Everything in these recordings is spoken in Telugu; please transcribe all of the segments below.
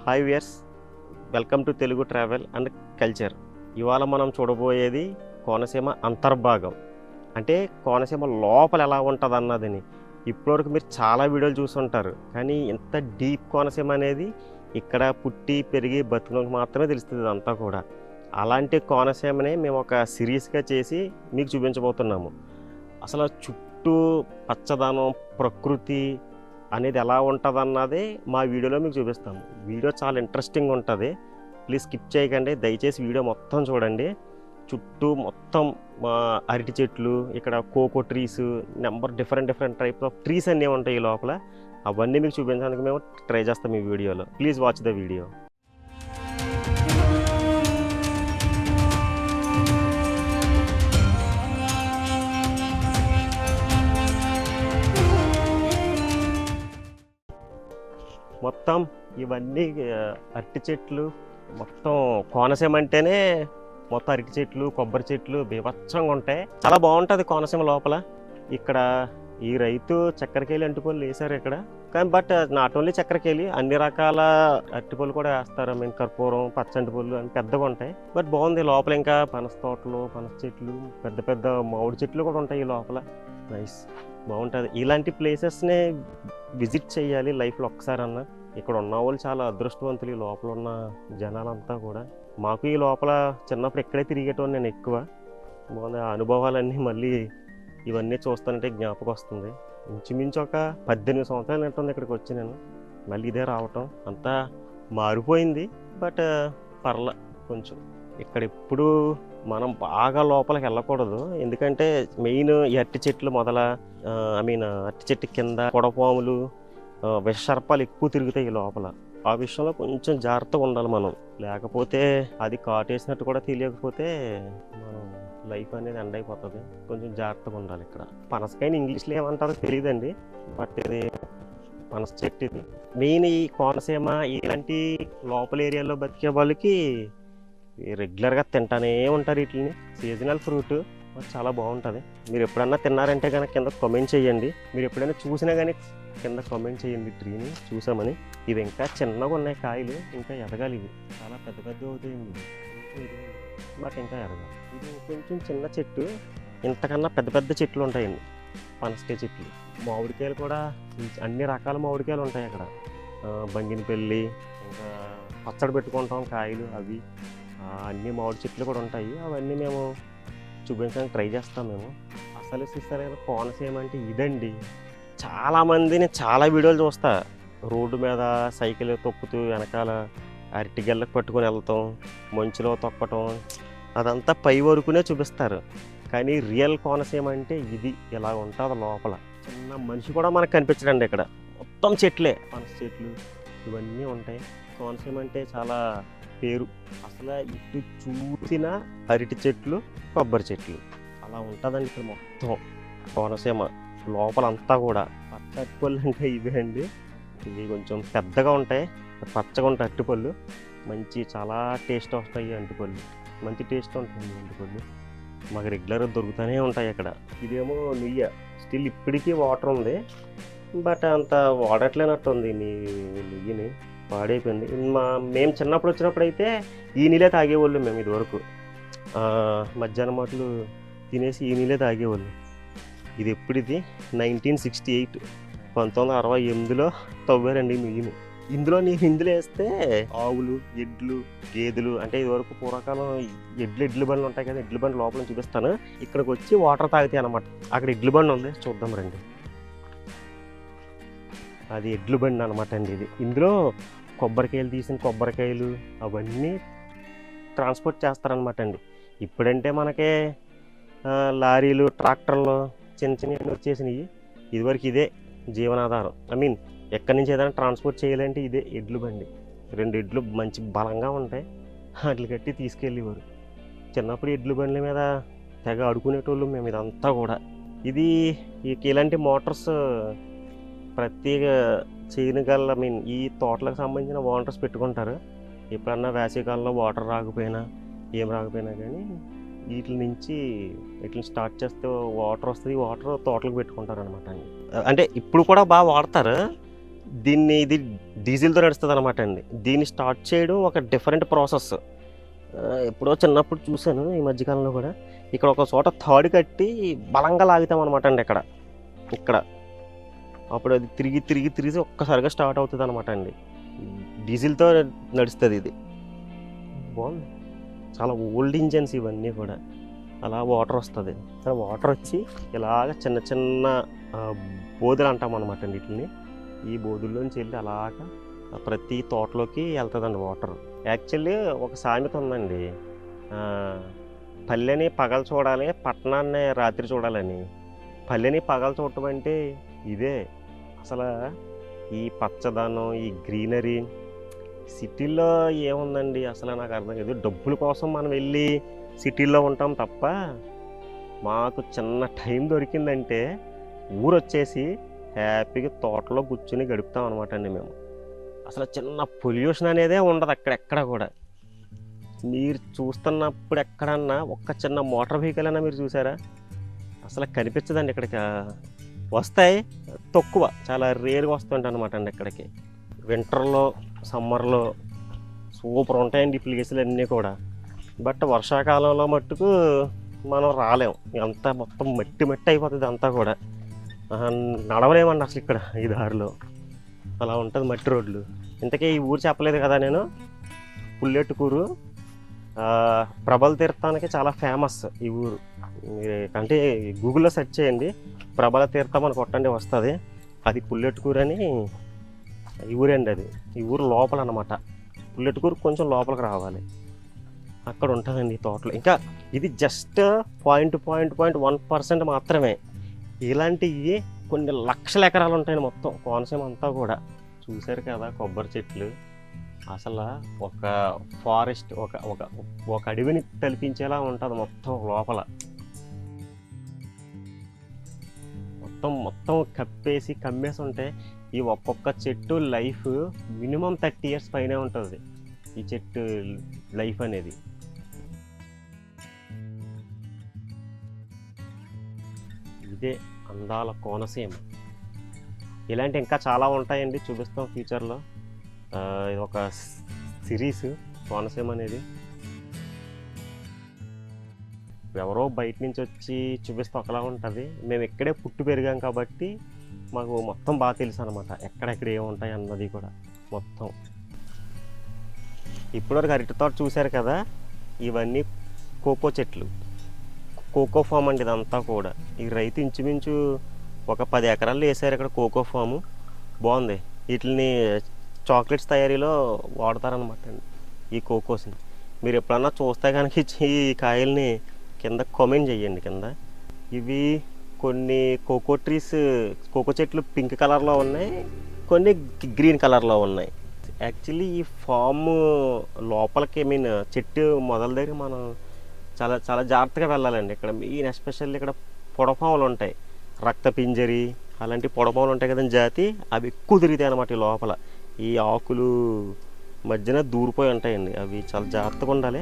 Hi viewers, welcome to Telugu travel and culture. ఇవాళ మనం చూడబోయేది కోనసీమ అంతర్భాగం, అంటే కోనసీమ లోపల ఎలా ఉంటుంది అన్నదని. ఇప్పటివరకు మీరు చాలా వీడియోలు చూసుంటారు, కానీ ఇంత డీప్ కోనసీమ అనేది ఇక్కడ పుట్టి పెరిగి బతుకులకు మాత్రమే తెలుస్తుంది ఇదంతా కూడా. అలాంటి కోనసీమని మేము ఒక సిరీస్గా చేసి మీకు చూపించబోతున్నాము. అసలు చుట్టూ పచ్చదనం, ప్రకృతి అనేది ఎలా ఉంటుంది అన్నది మా వీడియోలో మీకు చూపిస్తాము. వీడియో చాలా ఇంట్రెస్టింగ్ ఉంటుంది, ప్లీజ్ స్కిప్ చేయకండి, దయచేసి వీడియో మొత్తం చూడండి. చుట్టూ మొత్తం అరటి చెట్లు, ఇక్కడ cocoa trees, different types of trees అన్నీ ఉంటాయి ఈ లోపల. అవన్నీ మీకు చూపించడానికి మేము ట్రై చేస్తాం ఈ వీడియోలో. Please watch the video. మొత్తం ఇవన్నీ అరటి చెట్లు. మొత్తం కోనసీమ అంటేనే మొత్తం అరటి చెట్లు, కొబ్బరి చెట్లు బీభత్సంగా ఉంటాయి. చాలా బాగుంటుంది కోనసీమ లోపల. ఇక్కడ ఈ రైతు చక్కెరకేళి అరటిపళ్ళు వేశారు ఇక్కడ, కానీ బట్ నాట్ ఓన్లీ చక్కెరకేళి, అన్ని రకాల అరటిపళ్ళు కూడా వేస్తారు. మేము కర్పూరం, పచ్చంటిపళ్ళు అని పెద్దగా ఉంటాయి. బట్ బాగుంది లోపల. ఇంకా పనస తోటలు, పనస చెట్లు, పెద్ద పెద్ద మామిడి చెట్లు కూడా ఉంటాయి ఈ లోపల. నైస్, బాగుంటుంది. ఇలాంటి ప్లేసెస్ని విజిట్ చేయాలి లైఫ్లో ఒక్కసారి అన్న. ఇక్కడ ఉన్న వాళ్ళు చాలా అదృష్టవంతులు, ఈ లోపల ఉన్న జనాలంతా కూడా. మాకు ఈ లోపల చిన్నప్పుడు ఎక్కడే తిరిగేటోని నేను ఎక్కువ. బాగుంది. ఆ అనుభవాలన్నీ మళ్ళీ ఇవన్నీ చూస్తానంటే జ్ఞాపకం వస్తుంది. ఇంచుమించు ఒక 18 సంవత్సరాలు ఉంటుంది ఇక్కడికి వచ్చి నేను. మళ్ళీ ఇదే రావటం అంతా మారిపోయింది, బట్ పర్ల కొంచెం. ఇక్కడ ఎప్పుడు మనం బాగా లోపలికి వెళ్ళకూడదు, ఎందుకంటే మెయిన్ ఈ అరటి చెట్లు అరటి చెట్టు కింద కొడపాములు, విషసర్పాలు ఎక్కువ తిరుగుతాయి ఈ లోపల. ఆ విషయంలో కొంచెం జాగ్రత్తగా ఉండాలి మనం, లేకపోతే అది కాటేసినట్టు కూడా తెలియకపోతే మనం లైఫ్ అనేది ఎండ్ అయిపోతుంది. కొంచెం జాగ్రత్తగా ఉండాలి. ఇక్కడ పనసకాయని ఇంగ్లీష్లో ఏమంటారో తెలియదండి, బట్ ఇది పనస చెట్టు. ఇది మెయిన్ ఈ కోనసీమ ఇలాంటి లోపల ఏరియాలో బతికే వాళ్ళకి రెగ్యులర్గా తింటానే ఉంటారు వీటిని. సీజనల్ ఫ్రూట్, చాలా బాగుంటుంది. మీరు ఎప్పుడన్నా తిన్నారంటే కనుక కింద కామెంట్ చేయండి. మీరు ఎప్పుడైనా చూసినా కానీ కింద కామెంట్ చేయండి ట్రీని చూసామని. ఇవి ఇంకా చిన్నగా ఉన్నాయి కాయలు, ఇంకా ఎదగాలి. ఇవి చాలా పెద్ద పెద్ద అవుతాయండి, బట్ ఇంకా ఎదగాలి. ఇది కొంచెం చిన్న చెట్టు, ఇంతకన్నా పెద్ద పెద్ద చెట్లు ఉంటాయండి, పనసకాయ చెట్లు. మామిడికాయలు కూడా అన్ని రకాల మామిడికాయలు ఉంటాయి అక్కడ. బంగినపల్లి, ఇంకా పచ్చడి పెట్టుకుంటాం కాయలు, అవి అన్ని మామిడి చెట్లు కూడా ఉంటాయి. అవన్నీ మేము చూపించడానికి ట్రై చేస్తాం మేము. అసలు సిస్టరైన కోనసీమ అంటే ఇదండి. చాలామందిని చాలా వీడియోలు చూస్తా, రోడ్డు మీద సైకిల్ తొక్కుతూ వెనకాల అరటిగెళ్ళకు పట్టుకొని వెళ్తాం, మంచులో తొక్కటం, అదంతా పై వరకునే చూపిస్తారు. కానీ రియల్ కోనసీమ అంటే ఇది, ఇలా ఉంటుంది లోపల. చిన్న మనిషి కూడా మనకు కనిపించడండి ఇక్కడ. మొత్తం చెట్లే, పనస చెట్లు ఇవన్నీ ఉంటాయి. కోనసీమ అంటే చాలా పేరు. అసలు ఇటు చూసిన అరటి చెట్లు, కొబ్బరి చెట్లు, అలా ఉంటుందండి ఇక్కడ మొత్తం కోనసీమ లోపలంతా కూడా. పచ్చ అరటిపళ్ళు అంటే ఇవే అండి. ఇవి కొంచెం పెద్దగా ఉంటాయి, పచ్చగా ఉంటాయి అరటిపళ్ళు. చాలా టేస్ట్ వస్తాయి అరటిపళ్ళు, మంచి టేస్ట్ ఉంటుంది అరటిపళ్ళు. మాకు రెగ్యులర్గా దొరుకుతూనే ఉంటాయి అక్కడ. ఇదేమో నెయ్యి, స్టిల్ ఇప్పటికీ వాటర్ ఉంది, బట్ అంత వాడట్లేనట్టు ఉంది నెయ్యిని, పాడైపోయింది. మేము చిన్నప్పుడు వచ్చినప్పుడు అయితే ఈ నీళ్ళే తాగేవాళ్ళు మేము. ఇదివరకు మధ్యాహ్నం మాటలు తినేసి ఈ నీళ్ళే తాగేవాళ్ళు. ఇది ఎప్పుడిది 1968, 1968లో తవ్వారండి నెయ్యిని. ఇందులో వేస్తే ఆవులు, ఎడ్లు, గేదెలు, అంటే ఇదివరకు పూర్వకాలం ఎడ్లు బండ్లు ఉంటాయి కదా, ఎడ్ల బండి లోపల చూపిస్తాను. ఇక్కడికి వచ్చి వాటర్ తాగుతాయి అన్నమాట. అక్కడ ఎడ్ల బండి ఉంది, చూద్దాం రండి. అది ఎడ్ల బండి అనమాట అండి ఇది. ఇందులో కొబ్బరికాయలు, తీసిన కొబ్బరికాయలు అవన్నీ ట్రాన్స్పోర్ట్ చేస్తారనమాట అండి. ఇప్పుడంటే మనకే లారీలు, ట్రాక్టర్లు చిన్నవి వచ్చేసినాయి. ఇదివరకు ఇదే జీవనాధారం. ఎక్కడి నుంచి ఏదైనా ట్రాన్స్పోర్ట్ చేయాలంటే ఇదే ఎడ్ల బండి. 2 ఎడ్లు మంచి బలంగా ఉంటాయి, వాటిని కట్టి తీసుకెళ్ళేవారు. చిన్నప్పుడు ఎడ్ల బండ్ల మీద తెగ ఆడుకునేటోళ్ళు మేము. ఇదంతా కూడా ఇది ఇలాంటి మోటార్స్ ప్రత్యేక చేయగల ఈ తోటలకు సంబంధించిన వాటర్స్ పెట్టుకుంటారు. ఎప్పుడన్నా వేసవికాలంలో వాటర్ రాకపోయినా ఏం రాకపోయినా కానీ వీటిని స్టార్ట్ చేస్తే వాటర్ వస్తుంది. వాటర్ తోటలకు పెట్టుకుంటారు అనమాట. అంటే ఇప్పుడు కూడా బాగా వాడతారు, ఇది డీజిల్తో నడుస్తుంది అనమాట అండి. దీన్ని స్టార్ట్ చేయడం ఒక డిఫరెంట్ ప్రాసెస్. ఎప్పుడో చిన్నప్పుడు చూశాను ఈ మధ్యకాలంలో కూడా. ఇక్కడ ఒక చోట తాడు కట్టి బలంగా లాగుతాం అనమాట అండి ఇక్కడ. అప్పుడు అది తిరిగి ఒక్కసారిగా స్టార్ట్ అవుతుంది అనమాట అండి. డీజిల్తో నడుస్తుంది ఇది. బాగుంది. చాలా ఓల్డ్ ఇంజన్స్ ఇవన్నీ కూడా. అలా వాటర్ వస్తుంది. అలా వాటర్ వచ్చి ఇలాగ చిన్న చిన్న బోధులు అంటాం అనమాట అండి వీటిని. ఈ బోధుల్లోంచి వెళ్ళి అలాగ ప్రతి తోటలోకి వెళ్తుందండి వాటర్. యాక్చువల్లీ ఒక సామెత ఉందండి, పల్లెని పగలు చూడాలి, పట్టణాన్ని రాత్రి చూడాలని. పల్లెని పగలు చూడటం అంటే ఇదే. అసలు ఈ పచ్చదనం, ఈ గ్రీనరీ సిటీల్లో ఏముందండి అసలు నాకు అర్థం కాదు. డబ్బుల కోసం మనం వెళ్ళి సిటీల్లో ఉంటాం తప్ప, మాకు చిన్న టైం దొరికిందంటే ఊరు వచ్చేసి హ్యాపీగా తోటలో కూర్చుని గడుపుతాం అనమాట అండి మేము. అసలు చిన్న పొల్యూషన్ అనేదే ఉండదు అక్కడెక్కడ కూడా. మీరు చూస్తున్నప్పుడు ఎక్కడన్నా ఒక్క చిన్న మోటార్ వెహికల్ అయినా మీరు చూసారా? అసలు కనిపించదండి. ఇక్కడికి వస్తాయి తక్కువ, చాలా రేర్గా వస్తుంటాయి అనమాట అండి ఇక్కడికి. వింటర్లో, సమ్మర్లో సూపర్ ఉంటాయండి ఈ ప్లేసులు అన్నీ కూడా. బట్ వర్షాకాలంలో మట్టుకు మనం రాలేం. అంతా మొత్తం మట్టి అయిపోతుంది అంతా కూడా. నడవలేమండి అసలు ఇక్కడ ఈ దారిలో. అలా ఉంటుంది మట్టి రోడ్లు. ఇంతకీ ఈ ఊరు చెప్పలేదు కదా నేను. పుల్లెట్టుకూరు ప్రభల తీర్థానికి చాలా ఫేమస్ ఈ ఊరు. అంటే గూగుల్లో సెర్చ్ చేయండి, ప్రభల తీర్థం అని కొట్టండి వస్తుంది. అది పుల్లెట్టుకూరు అని ఈ ఊరండి. అది ఈ ఊరు లోపల అన్నమాట. పుల్లెట్టుకూరు కొంచెం లోపలికి రావాలి, అక్కడ ఉంటుందండి ఈ తోటలు. ఇంకా ఇది జస్ట్ 0.1% మాత్రమే. ఇలాంటివి కొన్ని లక్షల ఎకరాలు ఉంటాయండి మొత్తం కోనసీమ అంతా కూడా. చూశారు కదా కొబ్బరి చెట్లు. అసలు ఒక ఫారెస్ట్, ఒక అడవిని తలపించేలా ఉంటుంది మొత్తం లోపల. మొత్తం కమ్మేసి ఉంటే ఈ ఒక్కొక్క చెట్టు లైఫ్ మినిమం 30 years పైనే ఉంటుంది ఈ చెట్టు లైఫ్ అనేది. ఇదే అందాల కోనసీమ. ఇలాంటి ఇంకా చాలా ఉంటాయండి, చూపిస్తాం ఫ్యూచర్లో. ఇది ఒక సిరీస్ కోనసీమ అనేది. ఎవరో బయట నుంచి వచ్చి చూపిస్తే ఒకలా ఉంటుంది. మేము ఇక్కడే పుట్టి పెరిగాం కాబట్టి మాకు మొత్తం బాగా తెలుసు అనమాట, ఎక్కడెక్కడ ఏముంటాయి అన్నది కూడా మొత్తం. ఇప్పటివరకు అరటి తోట చూశారు కదా, ఇవన్నీ కోకో చెట్లు, కోకో ఫామ్ అండి ఇదంతా కూడా. ఈ రైతు ఇంచుమించు ఒక 10 ఎకరాలు వేసారు ఇక్కడ కోకో ఫాము. బాగుంది. వీటిని చాక్లెట్స్ తయారీలో వాడతారనమాట అండి ఈ కోకోస్ని. మీరు ఎప్పుడన్నా చూస్తే కనుక ఈ కాయల్ని కింద కామెంట్ చేయండి కింద. ఇవి కొన్ని కోకో ట్రీస్, కోకో చెట్లు పింక్ కలర్లో ఉన్నాయి, కొన్ని గ్రీన్ కలర్లో ఉన్నాయి. యాక్చువల్లీ ఈ ఫామ్ లోపలికి చెట్టు మొదల దగ్గర మనం చాలా చాలా జాగ్రత్తగా వెళ్ళాలండి. ఇక్కడ మెయిన్ ఎస్పెషల్లీ ఇక్కడ పొడపాములు ఉంటాయి, రక్త పింజరి అలాంటి పొడపాములు ఉంటాయి కదండి జాతి, అవి ఎక్కువ తిరుగుతాయి అన్నమాట ఈ లోపల. ఈ ఆకులు మధ్యన దూరిపోయి ఉంటాయండి, అవి చాలా జాగ్రత్తగా ఉండాలి.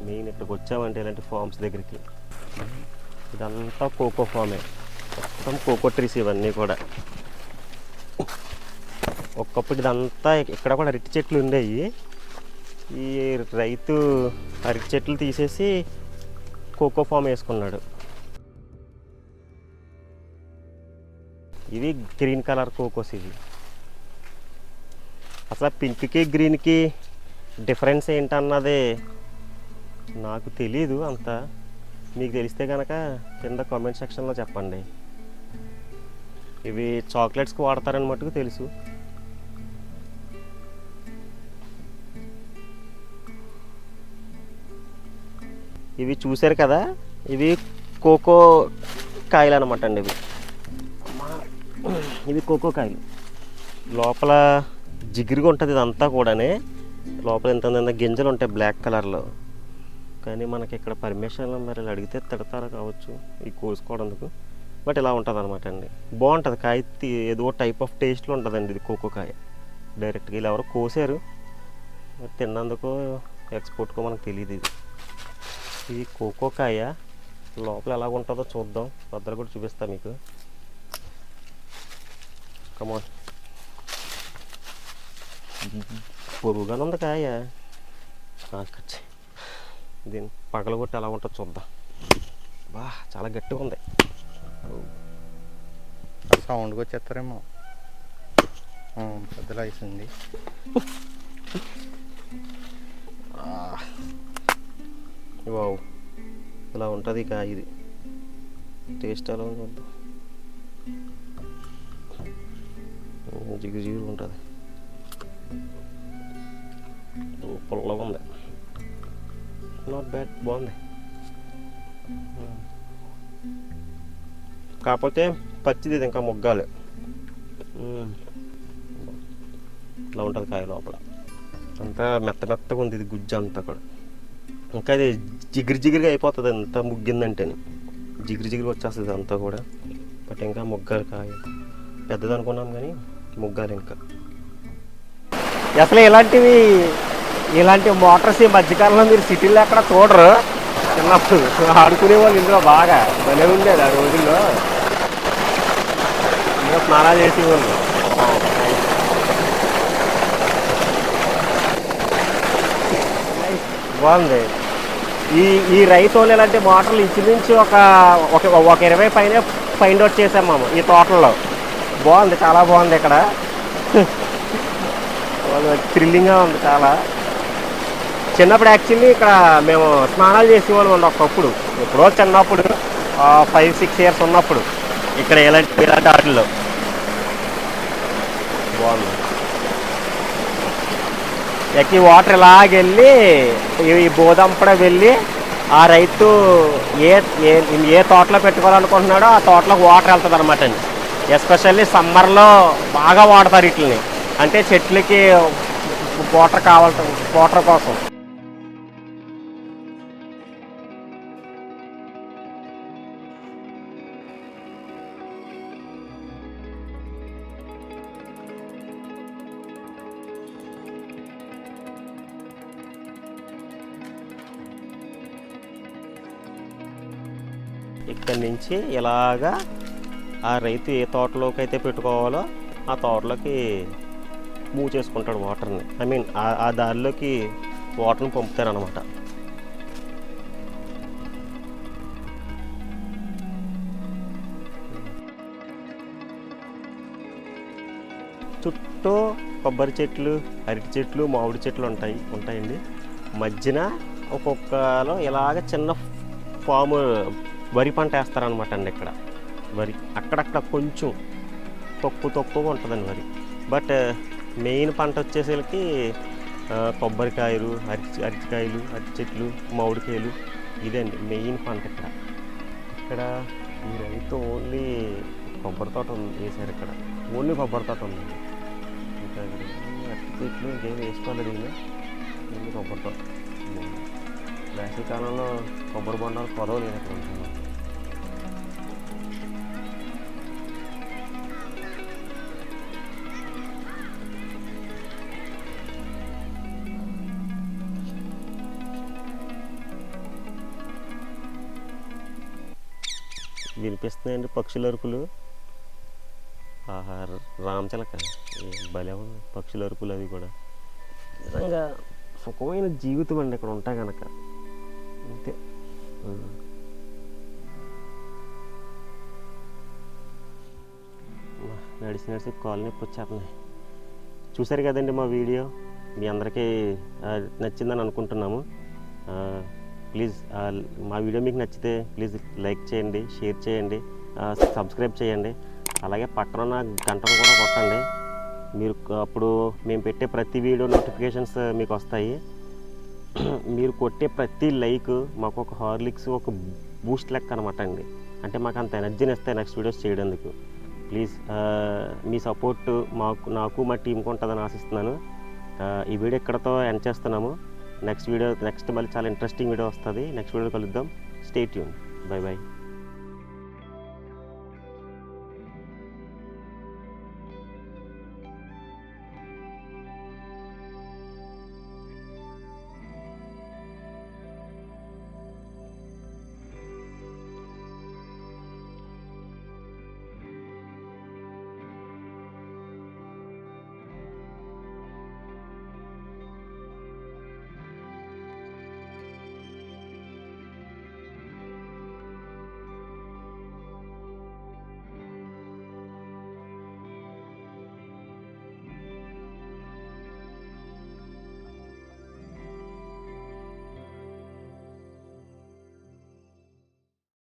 మెయిన్ ఇక్కడికి వచ్చామంటే ఇలాంటి ఫామ్స్ దగ్గరికి. ఇదంతా కోకో ఫామే, మొత్తం కోకో ట్రీస్ ఇవన్నీ కూడా. ఒక్కప్పుడు ఇదంతా ఇక్కడ కూడా అరటి చెట్లు ఉండేవి. ఈ రైతు అరటి చెట్లు తీసేసి కోకో ఫామ్ వేసుకున్నాడు. ఇవి గ్రీన్ కలర్ కోకోస్. ఇవి అసలు పింక్కి గ్రీన్కి డిఫరెన్స్ ఏంటన్నది నాకు తెలీదు అంత. మీకు తెలిస్తే కనుక కింద కామెంట్ సెక్షన్లో చెప్పండి. ఇవి చాక్లెట్స్కి వాడతారని మట్టుకు తెలుసు. ఇవి చూశారు కదా, ఇవి కోకో కాయలు అనమాట అండి. ఇవి కోకో కాయలు. లోపల జిగురుగా ఉంటుంది ఇదంతా కూడానే. లోపల ఎంత గింజలు ఉంటాయి బ్లాక్ కలర్లో. కానీ మనకి ఇక్కడ పర్మిషన్ మరి అడిగితే తిడతారు కావచ్చు ఈ కోసుకోవడానికి. బట్ ఇలా ఉంటుంది అనమాట అండి. బాగుంటుంది కాయ, ఏదో టైప్ ఆఫ్ టేస్ట్లో ఉంటుందండి ఇది కోకో కాయ. డైరెక్ట్గా ఇలా ఎవరో కోసారు, తిన్నందుకు ఎక్స్పోర్ట్కో మనకు తెలియదు. ఇది కోకో కాయ లోపల ఎలా ఉంటుందో చూద్దాం. వద్దలు కూడా చూపిస్తా మీకు. కమాన్. పొరుగుగానే ఉంది కాయ. దీన్ని పగలగొట్టి ఎలా ఉంటుందో చూద్దాం. బా చాలా గట్టిగా ఉంది. సౌండ్కి వచ్చేస్తారేమో. పెద్దలా వేసింది. వావ్, ఇలా ఉంటుంది కాయ. ఇది టేస్ట్ ఎలా ఉంది చూద్దాం. జిగురు జిగురు ఉంటుంది, పుల్లగా ఉంది. నాట్ బ్యాడ్, బాగుంది. కాకపోతే పచ్చిది ఇది ఇంకా మొగ్గాలి. ఇలా ఉంటుంది కాయ లోపల అంతా మెత్తగా ఉంది. ఇది గుజ్జు అంతా కూడా ఇంకా అది జిగిరిగా అయిపోతుంది. అంతా ముగ్గిందంటే జిగిరి వచ్చేస్తుంది అంతా కూడా. బట్ ఇంకా మొగ్గాలి కాయ. పెద్దది అనుకున్నాం కానీ మొగ్గాలి ఇంకా. అసలు ఇలాంటి మోటార్స్ ఈ మధ్యకాలంలో మీరు సిటీలో ఎక్కడ చూడరు. చిన్నప్పుడు ఆడుకునే వాళ్ళు ఇందులో బాగా భలే ఉండేది ఆ రోజుల్లో. ఇందులో స్నానాలు చేసేవాళ్ళు. బాగుంది. ఈ రైతు వాళ్ళు ఇలాంటి మోటార్లు ఇంచుమించు ఒక 20 పైన ఫైండ్ అవుట్ చేసాం మేము ఈ తోటల్లో. బాగుంది, చాలా బాగుంది. ఇక్కడ థ్రిల్లింగ్గా ఉంది చాలా. చిన్నప్పుడు యాక్చువల్లీ ఇక్కడ మేము స్నానాలు చేసేవాళ్ళం అండి ఒకప్పుడు. ఎప్పుడో చిన్నప్పుడు 5-6 ఇయర్స్ ఉన్నప్పుడు ఇక్కడ ఇలాంటి వాటిల్లో. బాగుంది. ఈ వాటర్ ఇలాగెళ్ళి ఈ బోదంపడ వెళ్ళి ఆ రైతు ఏ తోటలో పెట్టుకోవాలనుకుంటున్నాడో ఆ తోటలోకి వాటర్ వెళ్తుంది అనమాట అండి. ఎస్పెషల్లీ సమ్మర్లో బాగా వాడతారు వీటిని. అంటే చెట్లకి వాటర్ కావాలి, వాటర్ కోసం. ఇక్కడి నుంచి ఇలాగా ఆ రైతు ఏ తోటలోకి అయితే పెట్టుకోవాలో ఆ తోటలోకి మూవ్ చేసుకుంటాడు వాటర్ని. ఐ మీన్ ఆ దారిలోకి వాటర్ని పంపుతారనమాట. చుట్టూ కొబ్బరి చెట్లు, అరటి చెట్లు, మామిడి చెట్లు ఉంటాయండి. మధ్యన ఒక్కొక్కలో ఇలాగ చిన్న ఫామ్ వరి పంట వేస్తారనమాట అండి. ఇక్కడ వరి అక్కడక్కడ కొంచెం తక్కువ ఉంటుందండి వరి. బట్ మెయిన్ పంట వచ్చేసరికి కొబ్బరికాయలు, అరటికాయలు, అరటి చెట్లు, మామిడికాయలు, ఇదండి మెయిన్ పంట ఇక్కడ. ఇక్కడ ఈ రైతు ఓన్లీ కొబ్బరి తోట వేసారు. ఇక్కడ ఓన్లీ కొబ్బరి తోట ఉందండి. ఇంకా అరటి చెట్లు ఇంకేం వేసుకోవాలి. దీన్ని ఓన్లీ కొబ్బరి తోట. వేసవికాలంలో కొబ్బరి బొండాలు కొదవ నేను ఇక్కడ ఉంటున్నాను. వినిపిస్తున్నాయండి పక్షుల అరుపులు. రామచిలక భలే ఉంది పక్షుల అరుపులు. అవి కూడా నిజంగా సుఖమైన జీవితం అండి ఇక్కడ ఉంటా కనుక. అంతే. నడిచి కాలు నొప్పి వచ్చేస్తున్నాయి. చూసారు కదండి మా వీడియో. మీ అందరికీ నచ్చిందని అనుకుంటున్నాము. ప్లీజ్ మా వీడియో మీకు నచ్చితే ప్లీజ్ లైక్ చేయండి, షేర్ చేయండి, సబ్స్క్రైబ్ చేయండి. అలాగే పక్కన ఉన్న గంటను కూడా కొట్టండి. మీరు అప్పుడు మేము పెట్టే ప్రతి వీడియో నోటిఫికేషన్స్ మీకు వస్తాయి. మీరు కొట్టే ప్రతి లైక్ మాకు ఒక హార్లిక్స్, ఒక బూస్ట్ లెక్క అనమాట అండి. అంటే మాకు అంత ఎనర్జీని ఇస్తాయి నెక్స్ట్ వీడియోస్ చేయడానికి. ప్లీజ్ మీ సపోర్ట్ నాకు మా టీంకి ఉంటుందని ఆశిస్తున్నాను. ఈ వీడియో ఇక్కడతో ఎండ్ చేస్తున్నాము. నెక్స్ట్ మళ్ళీ చాలా ఇంట్రెస్టింగ్ వీడియో వస్తుంది. నెక్స్ట్ వీడియో కలుద్దాం. Stay tune. బై.